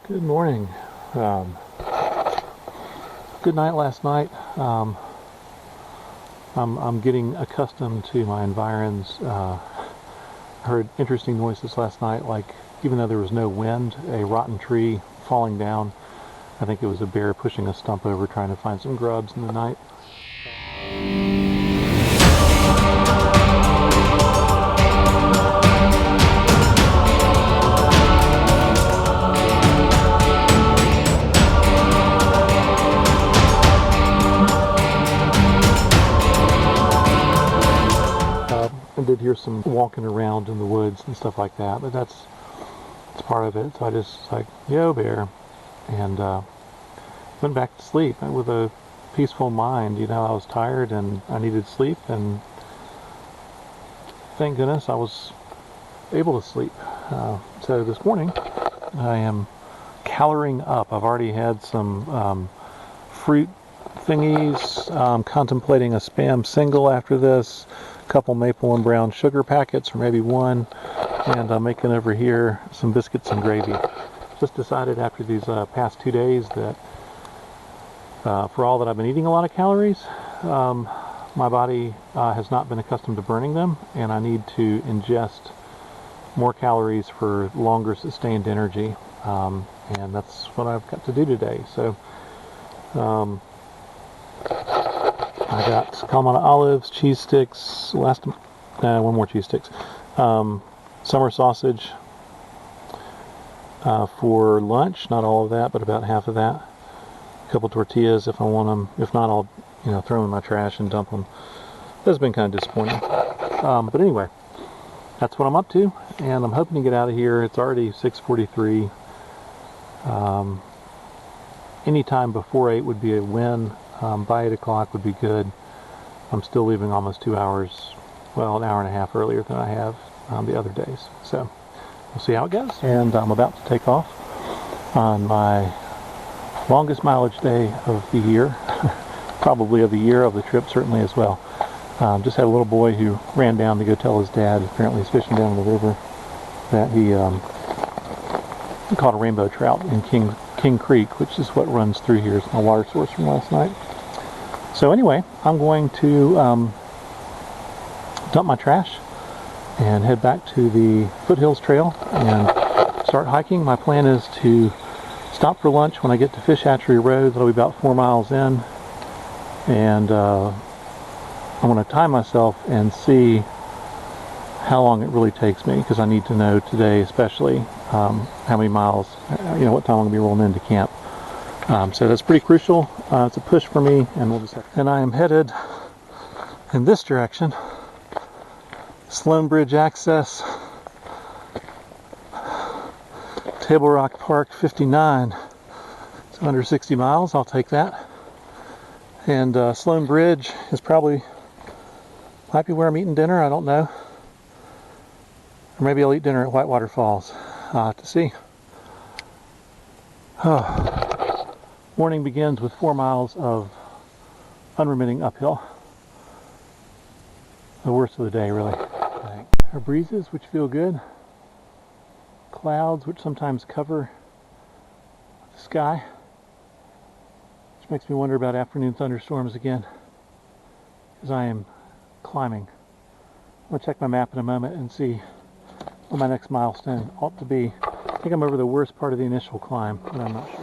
Good morning. Good night last night. I'm getting accustomed to my environs. Heard interesting noises last night, like even though there was no wind, a rotten tree falling down. I think it was a bear pushing a stump over trying to find some grubs in the night. I did hear some walking around in the woods and stuff like that, but that's part of it. So I just like, yo bear, and went back to sleep with a peaceful mind. You know, I was tired and I needed sleep, and thank goodness I was able to sleep. So this morning I am caloring up. I've already had some fruit thingies, contemplating a Spam single after this, a couple maple and brown sugar packets, or maybe one, and I'm making over here some biscuits and gravy. Just decided after these past 2 days that for all that I've been eating a lot of calories, my body has not been accustomed to burning them, and I need to ingest more calories for longer sustained energy, and that's what I've got to do today. So I got Kalamata olives, cheese sticks, one more cheese sticks, summer sausage for lunch, not all of that, but about half of that. A couple tortillas if I want them. If not, I'll throw them in my trash and dump them. That's been kind of disappointing. But anyway, that's what I'm up to, and I'm hoping to get out of here. It's already 6:43. Any time before 8 would be a win. By 8 o'clock would be good. I'm still leaving almost 2 hours, well, an hour and a half earlier than I have the other days. So we'll see how it goes. And I'm about to take off on my longest mileage day of the year, probably of the year, of the trip certainly as well. Just had a little boy who ran down to go tell his dad, apparently he's fishing down in the river, that he caught a rainbow trout in King Creek, which is what runs through here. It's my water source from last night. So anyway, I'm going to dump my trash and head back to the Foothills Trail and start hiking. My plan is to stop for lunch when I get to Fish Hatchery Road. That'll be about 4 miles in, and I'm going to time myself and see how long it really takes me, because I need to know today especially how many miles, what time I'm going to be rolling into camp. So that's pretty crucial. It's a push for me, and we'll just have to. And I am headed in this direction. Sloan Bridge access, Table Rock Park 59. It's under 60 miles. I'll take that. And Sloan Bridge is might be where I'm eating dinner. I don't know. Or maybe I'll eat dinner at Whitewater Falls. I'll have to see. Morning begins with 4 miles of unremitting uphill. The worst of the day, really. Our breezes, which feel good. Clouds, which sometimes cover the sky, which makes me wonder about afternoon thunderstorms again, because I am climbing. I'm going to check my map in a moment and see what my next milestone ought to be. I think I'm over the worst part of the initial climb, but I'm not sure.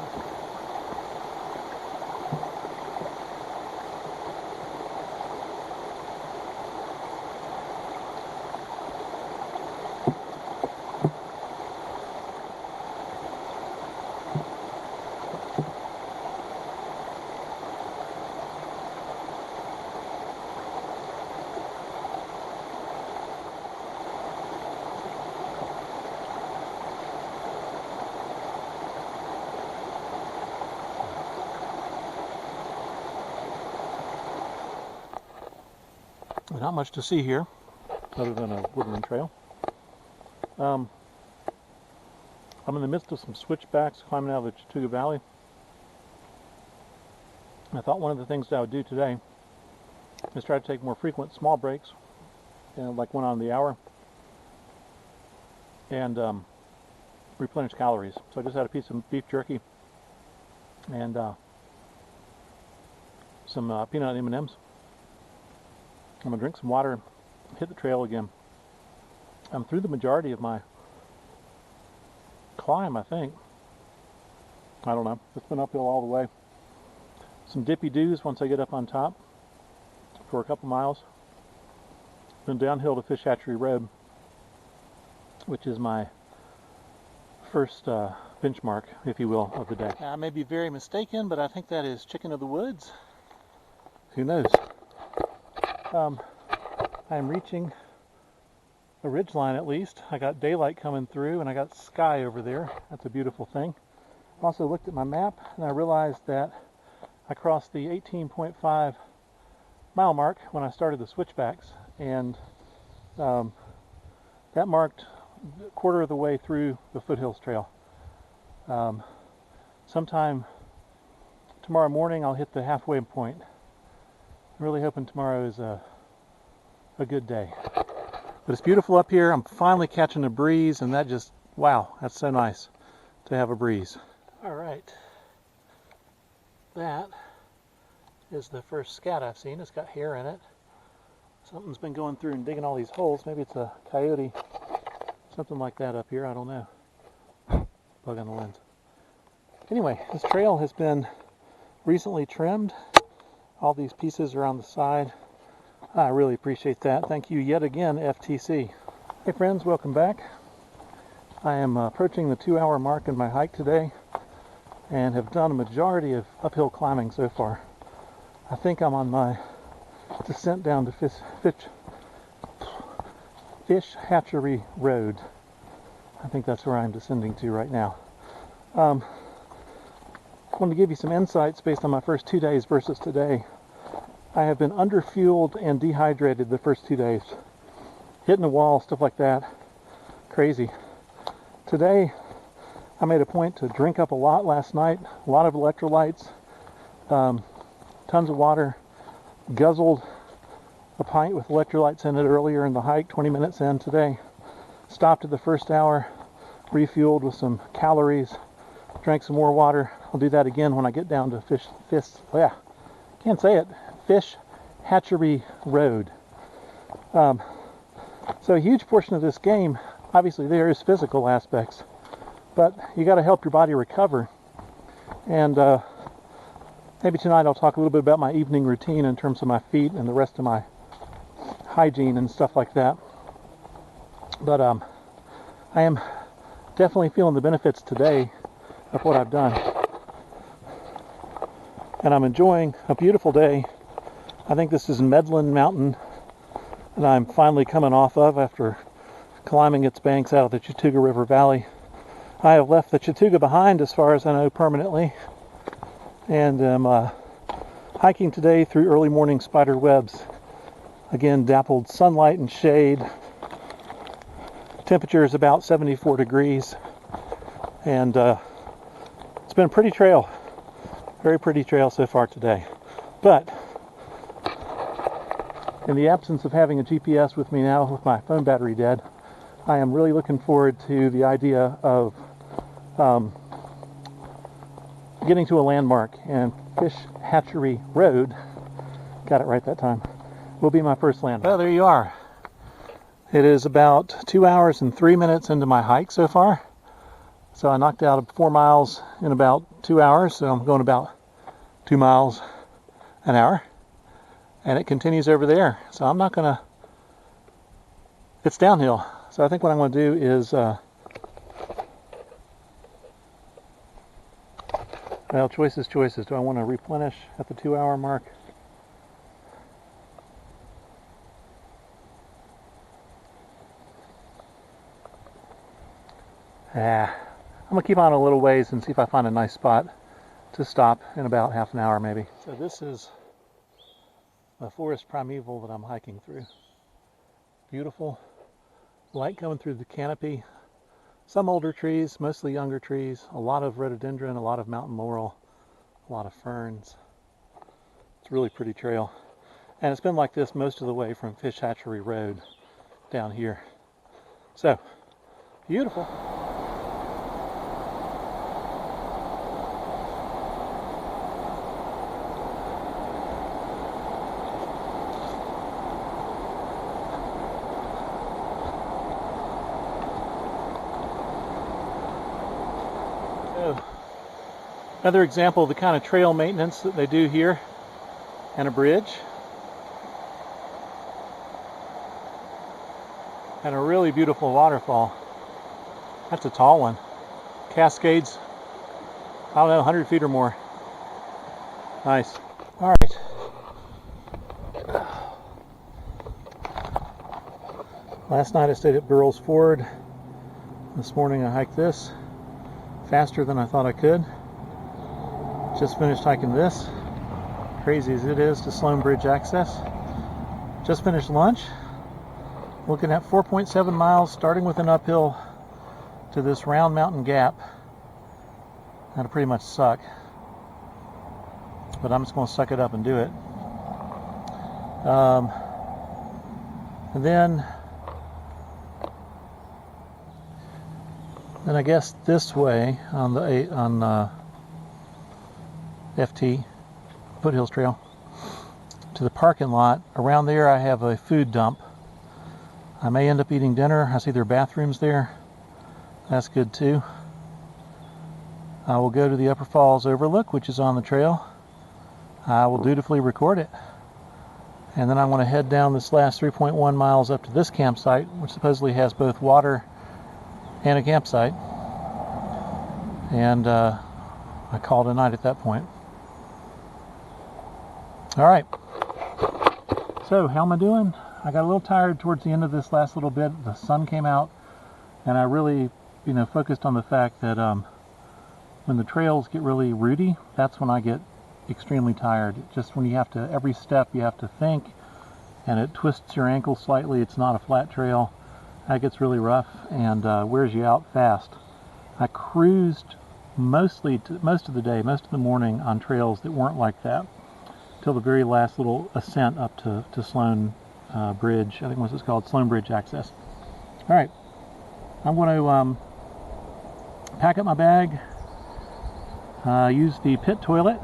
Not much to see here, other than a woodland trail. I'm in the midst of some switchbacks climbing out of the Chattooga Valley. I thought one of the things that I would do today is try to take more frequent small breaks, like 1 on the hour, and replenish calories. So I just had a piece of beef jerky and some peanut M&Ms. I'm gonna drink some water, hit the trail again. I'm through the majority of my climb, I think. I don't know. It's been uphill all the way. Some dippy doos once I get up on top for a couple miles. Then downhill to Fish Hatchery Road, which is my first benchmark, if you will, of the day. I may be very mistaken, but I think that is chicken of the woods. Who knows? I'm reaching a ridge line at least. I got daylight coming through and I got sky over there. That's a beautiful thing. I also looked at my map and I realized that I crossed the 18.5 mile mark when I started the switchbacks, and that marked a quarter of the way through the Foothills Trail. Sometime tomorrow morning I'll hit the halfway point. I'm really hoping tomorrow is a good day. But it's beautiful up here. I'm finally catching a breeze, and that just, wow, that's so nice to have a breeze. All right, that is the first scat I've seen. It's got hair in it. Something's been going through and digging all these holes. Maybe it's a coyote, something like that up here. I don't know. Bug on the lens. Anyway, this trail has been recently trimmed. All these pieces are on the side. I really appreciate that. Thank you yet again, FTC. Hey friends, welcome back. I am approaching the 2-hour mark in my hike today and have done a majority of uphill climbing so far. I think I'm on my descent down to Fish Hatchery Road. I think that's where I'm descending to right now. I want to give you some insights based on my first 2 days versus today. I have been underfueled and dehydrated the first 2 days. Hitting the wall, stuff like that. Crazy. Today, I made a point to drink up a lot last night. A lot of electrolytes. Tons of water. Guzzled a pint with electrolytes in it earlier in the hike, 20 minutes in today. Stopped at the first hour, refueled with some calories, drank some more water. I'll do that again when I get down to Fish Hatchery Road. So a huge portion of this game, obviously there is physical aspects, but you got to help your body recover. And maybe tonight I'll talk a little bit about my evening routine in terms of my feet and the rest of my hygiene and stuff like that. But I am definitely feeling the benefits today of what I've done. And I'm enjoying a beautiful day. I think this is Medlin Mountain that I'm finally coming off of after climbing its banks out of the Chattooga River Valley. I have left the Chattooga behind as far as I know permanently, and am hiking today through early morning spider webs. Again, dappled sunlight and shade. Temperature is about 74 degrees, and it's been a pretty trail. Very pretty trail so far today. But in the absence of having a GPS with me now, with my phone battery dead, I am really looking forward to the idea of getting to a landmark, and Fish Hatchery Road, got it right that time, will be my first landmark. Well, there you are. It is about 2 hours and 3 minutes into my hike so far. So I knocked out 4 miles in about 2 hours, so I'm going about 2 miles an hour. And it continues over there. So I'm not going to, it's downhill. So I think what I'm going to do is, well, choices. Do I want to replenish at the 2 hour mark? I'm going to keep on a little ways and see if I find a nice spot to stop in about half an hour maybe. So this is a forest primeval that I'm hiking through. Beautiful light coming through the canopy. Some older trees, mostly younger trees, a lot of rhododendron, a lot of mountain laurel, a lot of ferns. It's a really pretty trail. And it's been like this most of the way from Fish Hatchery Road down here. So, beautiful. So, another example of the kind of trail maintenance that they do here, and a bridge. And a really beautiful waterfall. That's a tall one. Cascades, I don't know, 100 feet or more. Nice. All right. Last night I stayed at Burrell's Ford. This morning I hiked this faster than I thought I could. Just finished hiking this, crazy as it is, to Sloan Bridge access. Just finished lunch. Looking at 4.7 miles, starting with an uphill to this round mountain gap. That'll pretty much suck, but I'm just going to suck it up and do it. And then I guess this way on the FT, Foothills Trail, to the parking lot. Around there I have a food dump. I may end up eating dinner. I see there are bathrooms there. That's good too. I will go to the Upper Falls Overlook, which is on the trail. I will dutifully record it. And then I want to head down this last 3.1 miles up to this campsite, which supposedly has both water and a campsite. And I call it a night at that point. All right. So, how am I doing? I got a little tired towards the end of this last little bit. The sun came out, and I really, focused on the fact that when the trails get really rooty, that's when I get extremely tired. Just when you have to, every step you have to think, and it twists your ankle slightly. It's not a flat trail. That gets really rough and wears you out fast. I cruised most of the day, most of the morning on trails that weren't like that, till the very last little ascent up to Sloan Bridge. I think what's it's called, Sloan Bridge access. All right, I'm going to pack up my bag, use the pit toilet.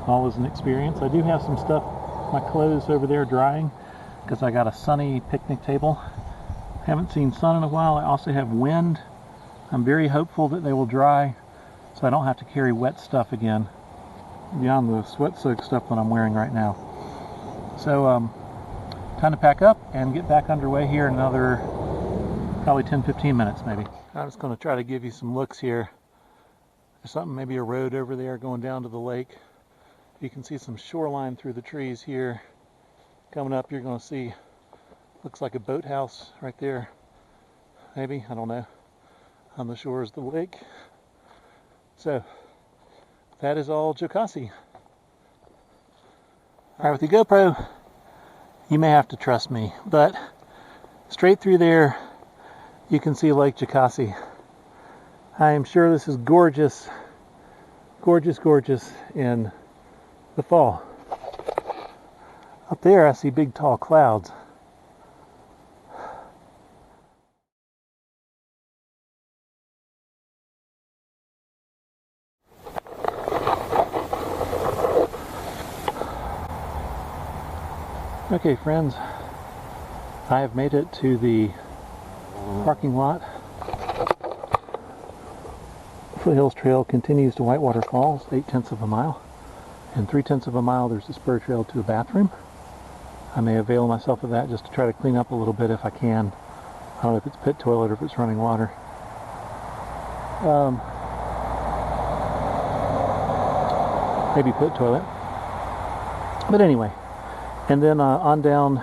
Always an experience. I do have some stuff, my clothes over there drying, because I got a sunny picnic table. Haven't seen sun in a while. I also have wind. I'm very hopeful that they will dry, so I don't have to carry wet stuff again, beyond the sweat-soaked stuff that I'm wearing right now. So, time to pack up and get back underway here in another probably 10-15 minutes maybe. I'm just going to try to give you some looks here. There's something, maybe a road over there going down to the lake. You can see some shoreline through the trees here. Coming up, you're going to see, looks like a boathouse right there. Maybe, I don't know, on the shores of the lake. So, that is all Jocassee. All right, with the GoPro, you may have to trust me, but straight through there, you can see Lake Jocassee. I am sure this is gorgeous, gorgeous, gorgeous in the fall. Up there, I see big, tall clouds. Okay, friends, I have made it to the parking lot. Foothills Trail continues to Whitewater Falls, 0.8 of a mile. And 0.3 of a mile, there's a spur trail to a bathroom. I may avail myself of that just to try to clean up a little bit if I can. I don't know if it's pit toilet or if it's running water. Maybe pit toilet. But anyway, and then on down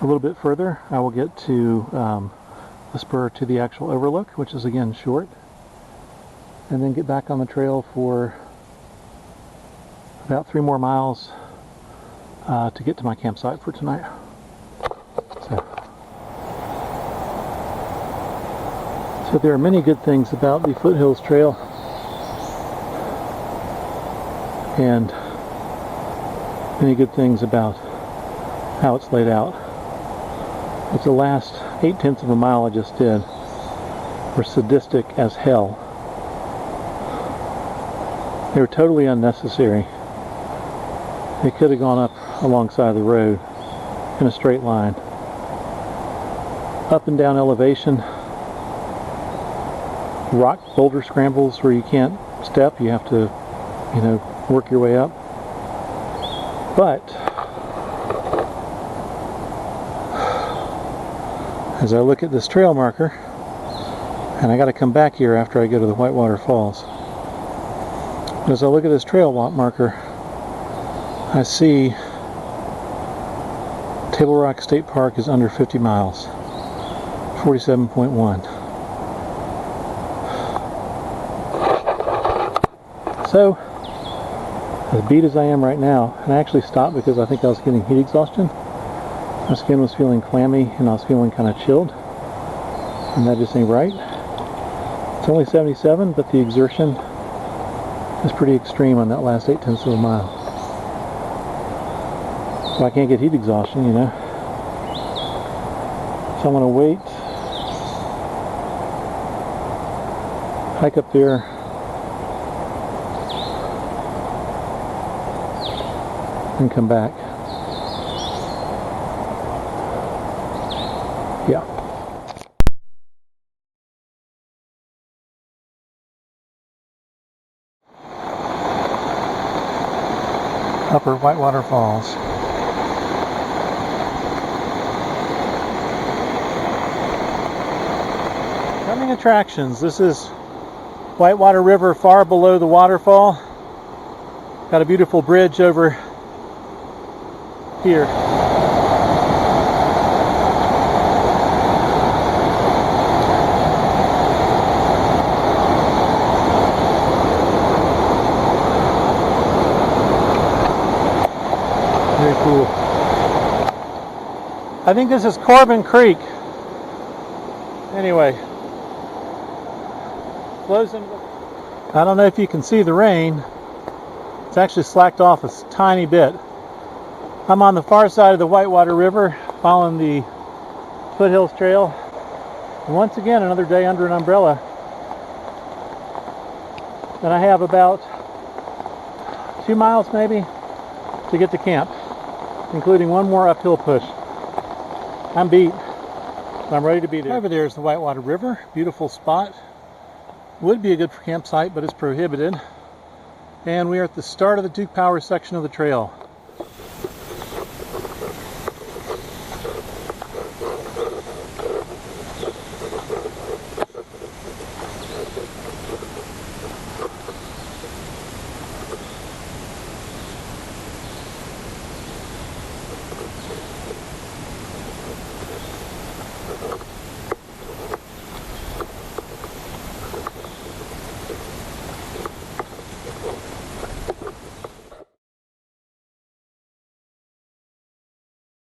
a little bit further, I will get to the spur to the actual overlook, which is again short. And then get back on the trail for about 3 more miles to get to my campsite for tonight. So there are many good things about the Foothills Trail, and many good things about how it's laid out. But the last 0.8 of a mile I just did were sadistic as hell. They were totally unnecessary. They could have gone up alongside the road in a straight line. Up and down elevation. rock boulder scrambles where you can't step. You have to, you know, work your way up. But as I look at this trail marker, and I got to come back here after I go to the Whitewater Falls. As I look at this trail marker, I see Table Rock State Park is under 50 miles, 47.1. So, as beat as I am right now, and I actually stopped because I think I was getting heat exhaustion. My skin was feeling clammy and I was feeling kind of chilled, and that just ain't right. It's only 77, but the exertion is pretty extreme on that last 0.8 of a mile. So I can't get heat exhaustion, you know. So I'm going to wait, hike up there, and come back. Yeah. Upper Whitewater Falls. Coming attractions. This is Whitewater River far below the waterfall. Got a beautiful bridge over here. Very cool. I think this is Corbin Creek. Anyway, flows into the... I don't know if you can see the rain. It's actually slacked off a tiny bit. I'm on the far side of the Whitewater River, following the Foothills Trail. And once again, another day under an umbrella. And I have about 2 miles maybe to get to camp, including one more uphill push. I'm beat, but I'm ready to be there. Over there is the Whitewater River, beautiful spot. Would be a good campsite, but it's prohibited. And we are at the start of the Duke Power section of the trail.